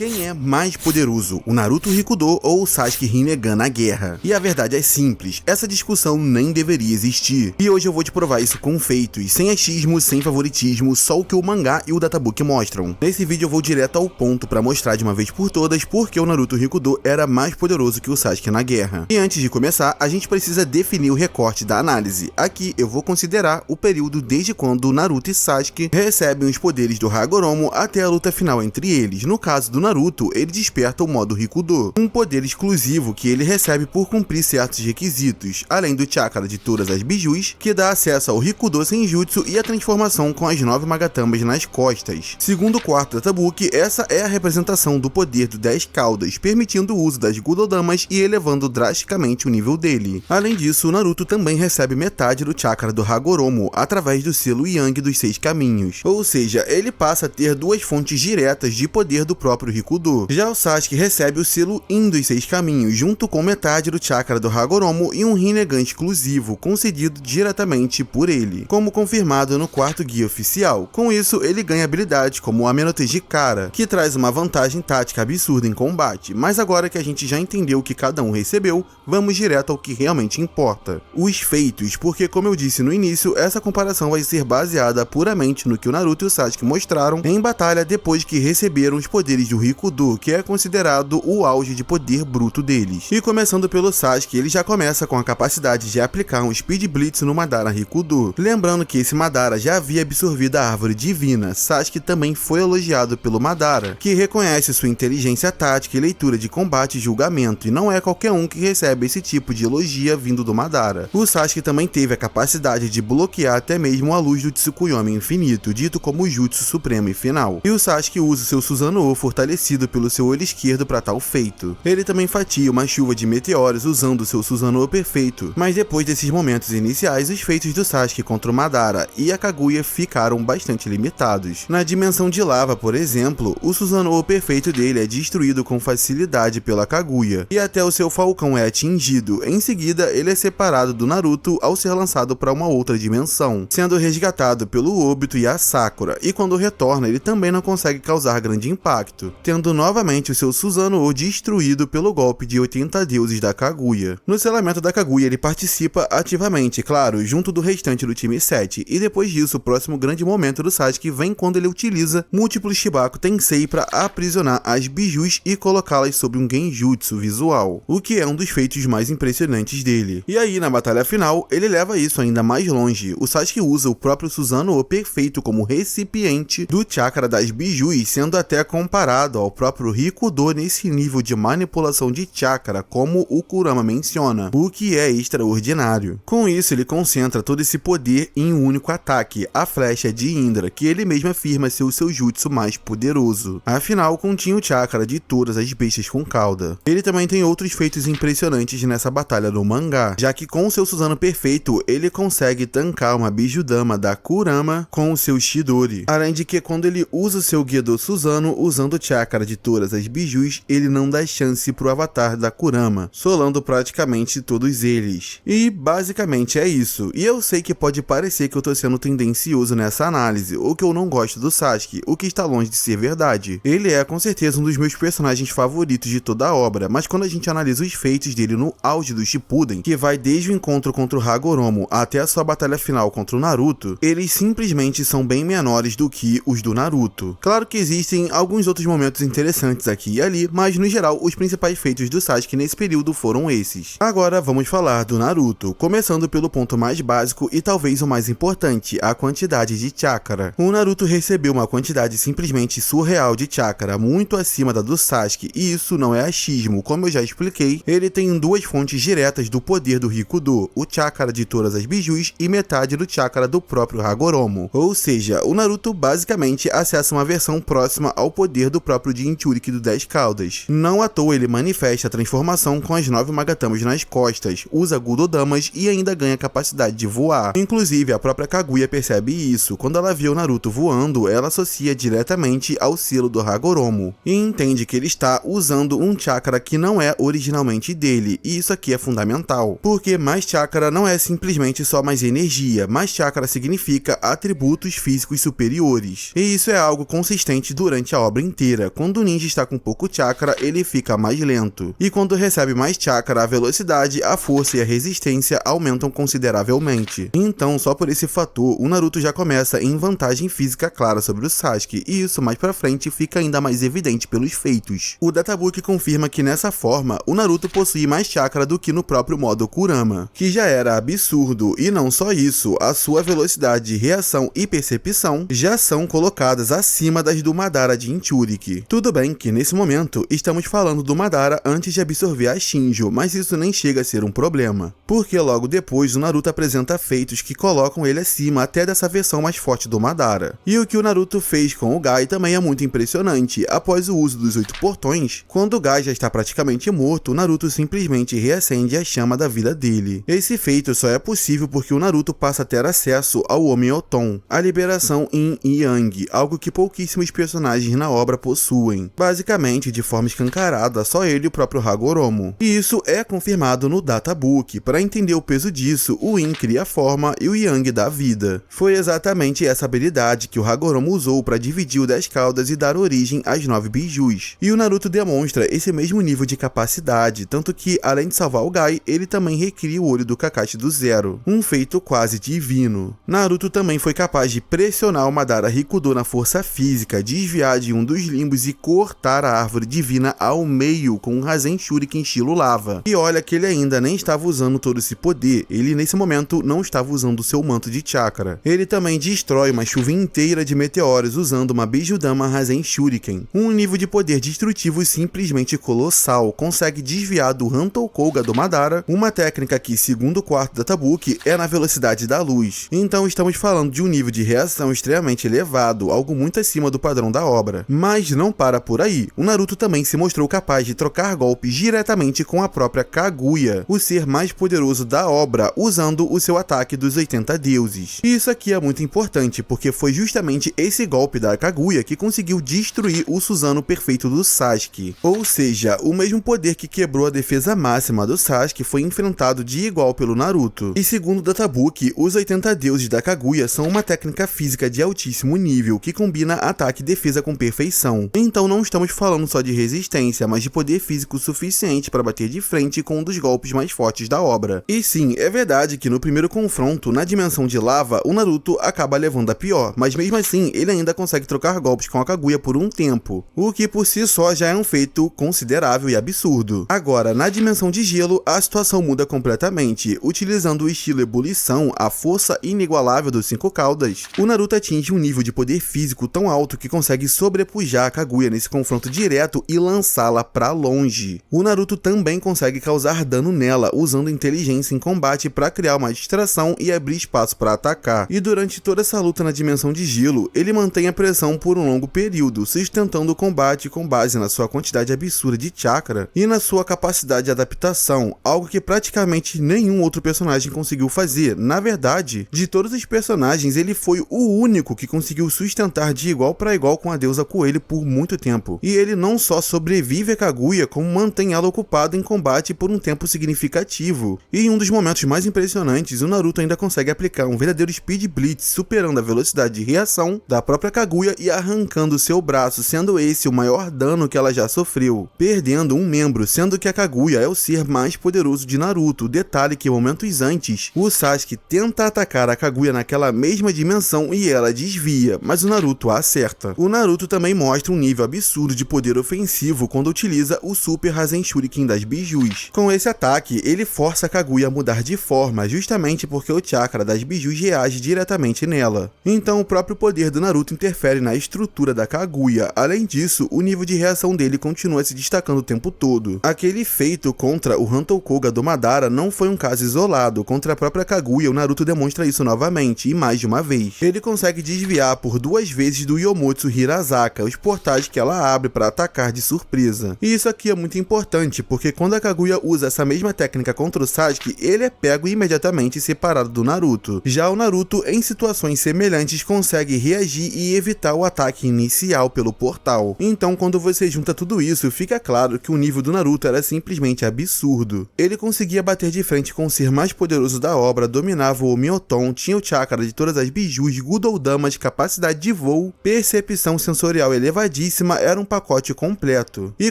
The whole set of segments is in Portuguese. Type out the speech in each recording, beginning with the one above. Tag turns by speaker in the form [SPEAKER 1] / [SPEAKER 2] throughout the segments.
[SPEAKER 1] Quem é mais poderoso, o Naruto Rikudo ou o Sasuke Rinnegan na guerra? E a verdade é simples, essa discussão nem deveria existir. E hoje eu vou te provar isso com feitos, sem achismo, sem favoritismo, só o que o mangá e o databook mostram. Nesse vídeo eu vou direto ao ponto para mostrar de uma vez por todas porque o Naruto Rikudo era mais poderoso que o Sasuke na guerra. E antes de começar, a gente precisa definir o recorte da análise. Aqui eu vou considerar o período desde quando Naruto e Sasuke recebem os poderes do Hagoromo até a luta final entre eles. No caso do Naruto, ele desperta o modo Rikudo, um poder exclusivo que ele recebe por cumprir certos requisitos, além do chakra de todas as bijus, que dá acesso ao Rikudo Senjutsu e a transformação com as 9 Magatambas nas costas. Segundo o quarto databook, essa é a representação do poder do 10 caudas, permitindo o uso das Gudodamas e elevando drasticamente o nível dele. Além disso, o Naruto também recebe metade do chakra do Hagoromo, através do selo Yang dos 6 caminhos, ou seja, ele passa a ter duas fontes diretas de poder do próprio Rikudo. Já o Sasuke recebe o selo In dos 6 caminhos, junto com metade do chakra do Hagoromo e um Rinnegan exclusivo, concedido diretamente por ele, como confirmado no quarto guia oficial. Com isso, ele ganha habilidades como a Menoteji Kara, que traz uma vantagem tática absurda em combate. Mas agora que a gente já entendeu o que cada um recebeu, vamos direto ao que realmente importa: os feitos, porque como eu disse no início, essa comparação vai ser baseada puramente no que o Naruto e o Sasuke mostraram em batalha depois que receberam os poderes do Rikudo, que é considerado o auge de poder bruto deles. E começando pelo Sasuke, ele já começa com a capacidade de aplicar um Speed Blitz no Madara Rikudo. Lembrando que esse Madara já havia absorvido a árvore divina, Sasuke também foi elogiado pelo Madara, que reconhece sua inteligência tática e leitura de combate e julgamento, e não é qualquer um que recebe esse tipo de elogia vindo do Madara. O Sasuke também teve a capacidade de bloquear até mesmo a luz do Tsukuyomi infinito, dito como o Jutsu supremo e final. E o Sasuke usa o seu Susanoo fortalecido pelo seu olho esquerdo para tal feito. Ele também fatia uma chuva de meteoros usando o seu Susanoo perfeito, mas depois desses momentos iniciais, os feitos do Sasuke contra o Madara e a Kaguya ficaram bastante limitados. Na dimensão de lava, por exemplo, o Susanoo perfeito dele é destruído com facilidade pela Kaguya, e até o seu falcão é atingido. Em seguida, ele é separado do Naruto ao ser lançado para uma outra dimensão, sendo resgatado pelo Obito e a Sakura, e quando retorna ele também não consegue causar grande impacto, tendo novamente o seu Susanoo destruído pelo golpe de 80 deuses da Kaguya. No selamento da Kaguya ele participa ativamente, claro, junto do restante do time 7, e depois disso o próximo grande momento do Sasuke vem quando ele utiliza múltiplos Shibaku Tensei para aprisionar as bijus e colocá-las sob um genjutsu visual, o que é um dos feitos mais impressionantes dele. E aí na batalha final ele leva isso ainda mais longe. O Sasuke usa o próprio Susanoo perfeito como recipiente do chakra das bijus, sendo até comparado ao próprio Rikudo nesse nível de manipulação de chakra, como o Kurama menciona, o que é extraordinário. Com isso ele concentra todo esse poder em um único ataque, a flecha de Indra, que ele mesmo afirma ser o seu jutsu mais poderoso. Afinal, continha o chakra de todas as bestas com cauda. Ele também tem outros feitos impressionantes nessa batalha no mangá, já que com o seu Susanoo perfeito, ele consegue tancar uma Bijudama da Kurama com o seu Chidori. Além de que quando ele usa o seu Gedo Susanoo usando o chakra de todas as bijus, ele não dá chance pro avatar da Kurama, solando praticamente todos eles. E basicamente é isso. E eu sei que pode parecer que eu tô sendo tendencioso nessa análise, ou que eu não gosto do Sasuke, o que está longe de ser verdade. Ele é com certeza um dos meus personagens favoritos de toda a obra, mas quando a gente analisa os feitos dele no auge do Shippuden, que vai desde o encontro contra o Hagoromo até a sua batalha final contra o Naruto, eles simplesmente são bem menores do que os do Naruto. Claro que existem alguns outros momentos interessantes aqui e ali, mas no geral os principais feitos do Sasuke nesse período foram esses. Agora vamos falar do Naruto, começando pelo ponto mais básico e talvez o mais importante, a quantidade de chakra. O Naruto recebeu uma quantidade simplesmente surreal de chakra, muito acima da do Sasuke, e isso não é achismo, como eu já expliquei, ele tem duas fontes diretas do poder do Rikudo, o chakra de todas as bijus e metade do chakra do próprio Hagoromo. Ou seja, o Naruto basicamente acessa uma versão próxima ao poder do próprio Jinchuriki do 10 caudas. Não à toa ele manifesta a transformação com as 9 Magatamas nas costas, usa Gudodamas e ainda ganha capacidade de voar. Inclusive a própria Kaguya percebe isso. Quando ela vê o Naruto voando, ela associa diretamente ao selo do Hagoromo e entende que ele está usando um chakra que não é originalmente dele, e isso aqui é fundamental, porque mais chakra não é simplesmente só mais energia, mais chakra significa atributos físicos superiores, e isso é algo consistente durante a obra inteira. quando o ninja está com pouco chakra, ele fica mais lento. E quando recebe mais chakra, a velocidade, a força e a resistência aumentam consideravelmente. Então, só por esse fator, o Naruto já começa em vantagem física clara sobre o Sasuke, e isso mais pra frente fica ainda mais evidente pelos feitos. O Databook confirma que nessa forma, o Naruto possui mais chakra do que no próprio modo Kurama, que já era absurdo, e não só isso, a sua velocidade, reação e percepção já são colocadas acima das do Madara de Jinchuriki. Tudo bem que nesse momento estamos falando do Madara antes de absorver a Shinjo, mas isso nem chega a ser um problema, porque logo depois o Naruto apresenta feitos que colocam ele acima até dessa versão mais forte do Madara. E o que o Naruto fez com o Gai também é muito impressionante. Após o uso dos 8 portões, quando o Gai já está praticamente morto, o Naruto simplesmente reacende a chama da vida dele. Esse feito só é possível porque o Naruto passa a ter acesso ao Omeoton, a liberação Yin e Yang, algo que pouquíssimos personagens na obra possuem. Basicamente, de forma escancarada, só ele e o próprio Hagoromo. E isso é confirmado no Databook. Para entender o peso disso, o Yin cria a forma e o Yang dá vida. Foi exatamente essa habilidade que o Hagoromo usou para dividir o 10 caudas e dar origem às 9 bijus. E o Naruto demonstra esse mesmo nível de capacidade, tanto que, além de salvar o Gai, ele também recria o olho do Kakashi do zero, um feito quase divino. Naruto também foi capaz de pressionar o Madara Rikudo na força física, desviar de um dos limbos e cortar a árvore divina ao meio com um Rasen Shuriken estilo lava. E olha que ele ainda nem estava usando todo esse poder, ele nesse momento não estava usando seu manto de chakra. Ele também destrói uma chuva inteira de meteoros usando uma Bijudama Rasen Shuriken, um nível de poder destrutivo simplesmente colossal, consegue desviar do Hantou Koga do Madara, uma técnica que, segundo o quarto Databook, é na velocidade da luz. Então estamos falando de um nível de reação extremamente elevado, algo muito acima do padrão da obra. Mas não para por aí, o Naruto também se mostrou capaz de trocar golpes diretamente com a própria Kaguya, o ser mais poderoso da obra, usando o seu ataque dos 80 deuses. E isso aqui é muito importante, porque foi justamente esse golpe da Kaguya que conseguiu destruir o Susanoo perfeito do Sasuke. Ou seja, o mesmo poder que quebrou a defesa máxima do Sasuke foi enfrentado de igual pelo Naruto. E segundo o Databook, os 80 deuses da Kaguya são uma técnica física de altíssimo nível, que combina ataque e defesa com perfeição. Então não estamos falando só de resistência, mas de poder físico suficiente para bater de frente com um dos golpes mais fortes da obra. E sim, é verdade que no primeiro confronto, na dimensão de lava, o Naruto acaba levando a pior, mas mesmo assim, ele ainda consegue trocar golpes com a Kaguya por um tempo, o que por si só já é um feito considerável e absurdo. Agora, na dimensão de gelo, a situação muda completamente. Utilizando o estilo ebulição, a força inigualável dos 5 caudas, o Naruto atinge um nível de poder físico tão alto que consegue sobrepujar a Kaguya nesse confronto direto e lançá-la pra longe. O Naruto também consegue causar dano nela, usando inteligência em combate para criar uma distração e abrir espaço para atacar. E durante toda essa luta na dimensão de gelo, ele mantém a pressão por um longo período, sustentando o combate com base na sua quantidade absurda de chakra e na sua capacidade de adaptação, algo que praticamente nenhum outro personagem conseguiu fazer. Na verdade, de todos os personagens, ele foi o único que conseguiu sustentar de igual para igual com a deusa Coelho por muito tempo. E ele não só sobrevive a Kaguya, como mantém ela ocupada em combate por um tempo significativo. E em um dos momentos mais impressionantes, o Naruto ainda consegue aplicar um verdadeiro Speed Blitz, superando a velocidade de reação da própria Kaguya e arrancando seu braço, sendo esse o maior dano que ela já sofreu, perdendo um membro, sendo que a Kaguya é o ser mais poderoso de Naruto. Detalhe que momentos antes, o Sasuke tenta atacar a Kaguya naquela mesma dimensão e ela desvia, mas o Naruto a acerta. O Naruto também mostra um nível absurdo de poder ofensivo quando utiliza o Super Rasen Shuriken das bijus. Com esse ataque, ele força a Kaguya a mudar de forma, justamente porque o chakra das bijus reage diretamente nela. Então o próprio poder do Naruto interfere na estrutura da Kaguya. Além disso, o nível de reação dele continua se destacando o tempo todo. Aquele feito contra o Hantou Koga do Madara não foi um caso isolado. Contra a própria Kaguya, o Naruto demonstra isso novamente, e mais de uma vez. Ele consegue desviar por 2 vezes do Yomotsu Hirazaka, os portais que ela abre para atacar de surpresa. E isso aqui é muito importante, porque quando a Kaguya usa essa mesma técnica contra o Sasuke, ele é pego imediatamente separado do Naruto. Já o Naruto, em situações semelhantes, consegue reagir e evitar o ataque inicial pelo portal. Então, quando você junta tudo isso, fica claro que o nível do Naruto era simplesmente absurdo. Ele conseguia bater de frente com o ser mais poderoso da obra, dominava o Omeoton, tinha o chakra de todas as bijus, Gudoudamas, capacidade de voo, percepção sensorial elevadíssima elevadíssima era um pacote completo. E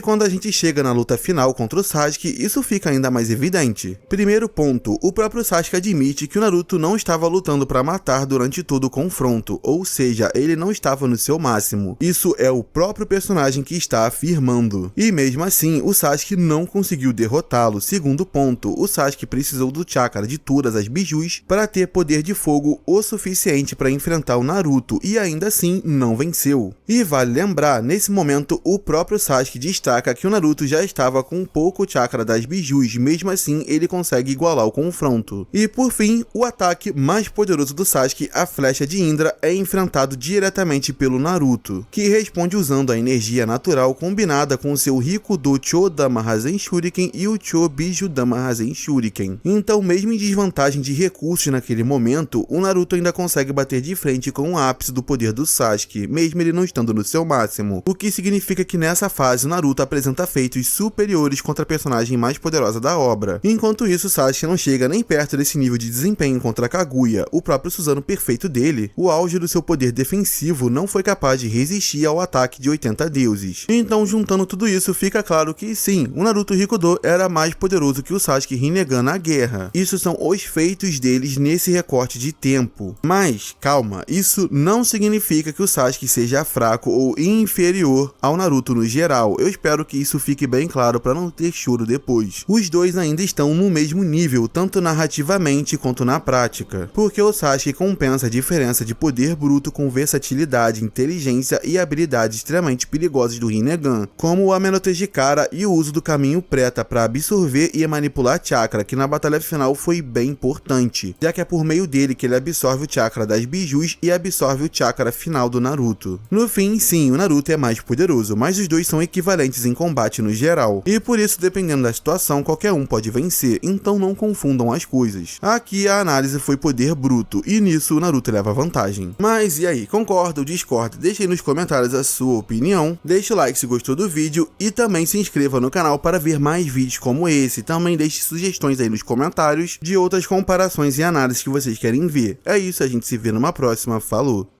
[SPEAKER 1] quando a gente chega na luta final contra o Sasuke, isso fica ainda mais evidente. Primeiro ponto, o próprio Sasuke admite que o Naruto não estava lutando para matar durante todo o confronto, ou seja, ele não estava no seu máximo. Isso é o próprio personagem que está afirmando. E mesmo assim, o Sasuke não conseguiu derrotá-lo. Segundo ponto, o Sasuke precisou do chakra de todas as bijus para ter poder de fogo o suficiente para enfrentar o Naruto e ainda assim não venceu. E vale lembrar, nesse momento o próprio Sasuke destaca que o Naruto já estava com um pouco chakra das bijus, mesmo assim ele consegue igualar o confronto. E por fim, o ataque mais poderoso do Sasuke, a flecha de Indra, é enfrentado diretamente pelo Naruto, que responde usando a energia natural combinada com o seu Rikudo Chodama Rasen Shuriken e o Chobijudama Rasen Shuriken. Então, mesmo em desvantagem de recursos naquele momento, o Naruto ainda consegue bater de frente com o ápice do poder do Sasuke, mesmo ele não estando no seu máximo, o que significa que nessa fase o Naruto apresenta feitos superiores contra a personagem mais poderosa da obra. Enquanto isso, o Sasuke não chega nem perto desse nível de desempenho contra Kaguya, o próprio Susanoo perfeito dele. O auge do seu poder defensivo não foi capaz de resistir ao ataque de 80 deuses. Então, juntando tudo isso, fica claro que sim, o Naruto Rikudo era mais poderoso que o Sasuke Rinnegan na guerra. Isso são os feitos deles nesse recorte de tempo. Mas, calma, isso não significa que o Sasuke seja fraco ou inferior ao Naruto no geral. Eu espero que isso fique bem claro para não ter choro depois. Os dois ainda estão no mesmo nível, tanto narrativamente quanto na prática, porque o Sasuke compensa a diferença de poder bruto com versatilidade, inteligência e habilidades extremamente perigosas do Rinnegan, como o Amenotejikara e o uso do caminho preta para absorver e manipular chakra, que na batalha final foi bem importante, já que é por meio dele que ele absorve o chakra das bijus e absorve o chakra final do Naruto. No fim, sim, o Naruto é mais poderoso, mas os dois são equivalentes em combate no geral, e por isso, dependendo da situação, qualquer um pode vencer, então não confundam as coisas. Aqui a análise foi poder bruto, e nisso o Naruto leva vantagem. Mas e aí, concorda ou discorda? Deixe aí nos comentários a sua opinião, deixe o like se gostou do vídeo e também se inscreva no canal para ver mais vídeos como esse. Também deixe sugestões aí nos comentários de outras comparações e análises que vocês querem ver. É isso, a gente se vê numa próxima, falou!